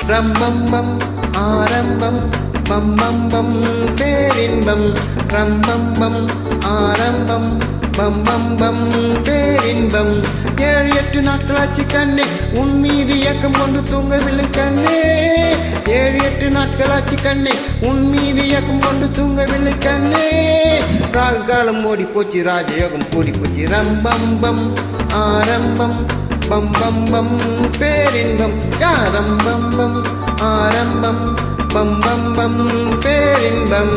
ரம்பம்பம் ஆரம்பம் பம்பம்பம் பேரின்பம் ரம்பம்பம் ஆரம்பம் பம்பம்பம் பேரின்பம் 7-8 நாட்களாச்சு கண்ணே உன் மீது இயக்கம் கொண்டு தூங்கவில்லை கண்ணே 7-8 நாட்களாச்சு கண்ணே உன் மீது இயக்கம் கொண்டு தூங்கவில்லை கண்ணே ராகு காலம் ஓடி போச்சு ராஜயோகம் கூடி போச்சு ரம்பம்பம் ஆரம்பம் பம்பம்பம் பேரின்பம் யாரம்பம்பம் ஆரம்பம் பம்பம்பம் பேரின்பம்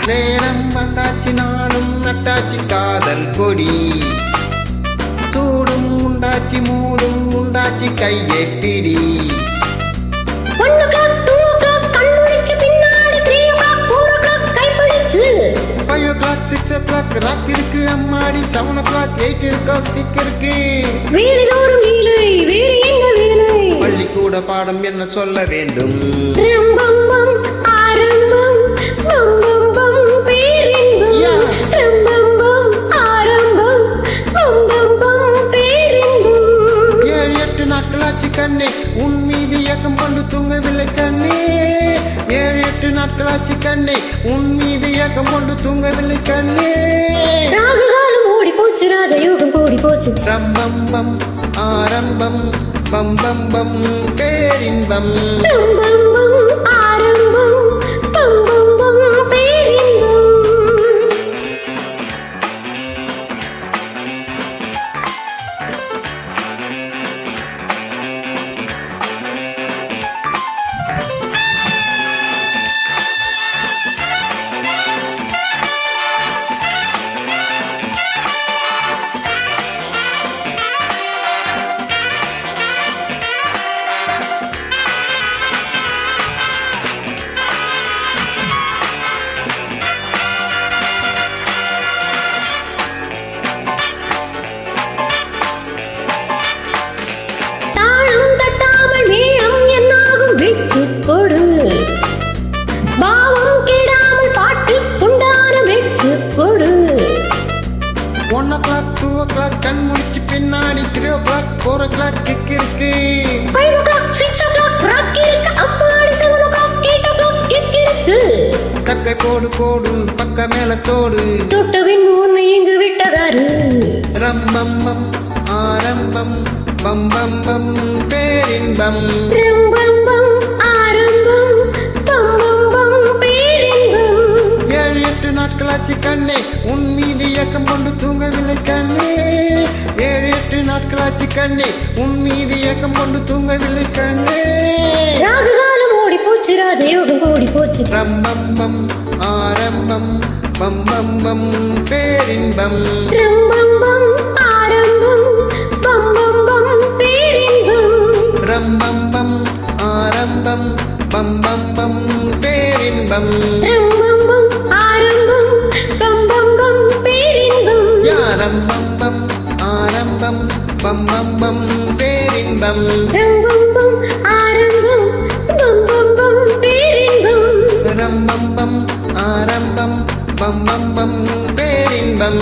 நேரம் வந்தாச்சு நானும் நட்டாச்சு காதல் கொடி சூடும் உண்டாச்சு மூடும் உண்டாச்சு கையை பிடி 1 o'clock 2 o'clock கண் முழிச்சு பின்னாடி 3 o'clock 4 o'clock கை பிடிச்சு 5 o'clock 6 o'clock ராக் இருக்கு அம்மாடி 7 o'clock 8 o'clock கிக் இருக்கு வேலை தோறும் நீலை வேறு என்ன வேலை பள்ளிக்கூட பாடம் என்ன சொல்ல வேண்டும் ரம்பம்பம் ஆரம்பம் பம்பம்பம் பேரின்பம் ரம்பம்பம் ஆரம்பம் பம்பம்பம் பேரின்பம் 7-8 நாட்களாச்சு கண்ணே உன் மீது இயக்கம் கொண்டு தூங்கவில்லை கண்ணே 7-8 நாட்களாச்சு கண்ணே உன் மீது இயக்கம் கொண்டு தூங்கவில்லை கண்ணே ராகு காலம் ஓடி போச்சு ராஜயோகம் கூடி போச்சு ரம்பம்பம் ஆரம்பம் பம்பம்பம் பேரின்பம் ரம்பம்பம் ஆரம்பம் பம்பம்பம் பேரின்பம் கண் முடிச்சு பின்னாடி 3 o'clock 4 o'clock கிக் இருக்கு 5 o'clock 6 o'clock ராக் இருக்கு அம்மாடி 7 o'clock 8 o'clock கிக் இருக்கு தக்கை போடு போடு பக்க மேல தோடு தொட்டவின் உன்னை இங்கு விட்டதாரு ரம்பம்பம் ஆரம்பம் பம்பம்பம் பேரின்பம் ரம்பம்பம் ஆரம்பம் பம்பம்பம் பேரின்பம் 7-8 நாட்களாச்சு கண்ணே உன் மீது இயக்கம் கொண்டு தூங்கவில்லை கண்ணே 7-8 நாட்களாச்சு கண்ணே உன் மீது இயக்கம் கொண்டு தூங்கவில்லை கண்ணே ராகு காலம் ஓடி போச்சு ராஜயோகம் ஓடி போச்சு ரம்பம்பம் ஆரம்பம் பம்பம்பம் பேரின்பம் ரம்பம்பம் ஆரம்பம் பம்பம்பம் பேரின்பம் ரம்பம்பம் ஆரம்பம் பம்பம்பம் பேரின்பம் ரம்பம்பம் ஆரம்பம் பம்பம்பம் பேரின்பம் யாரம்பம்பம் ஆரம்பம் பம்பம்பம் பேரின்பம் ரம்பம்பம் ஆரம்பம் பம்பம்பம் பேரின்பம் ரம்பம்பம் ஆரம்பம் பம்பம்பம் பேரின்பம்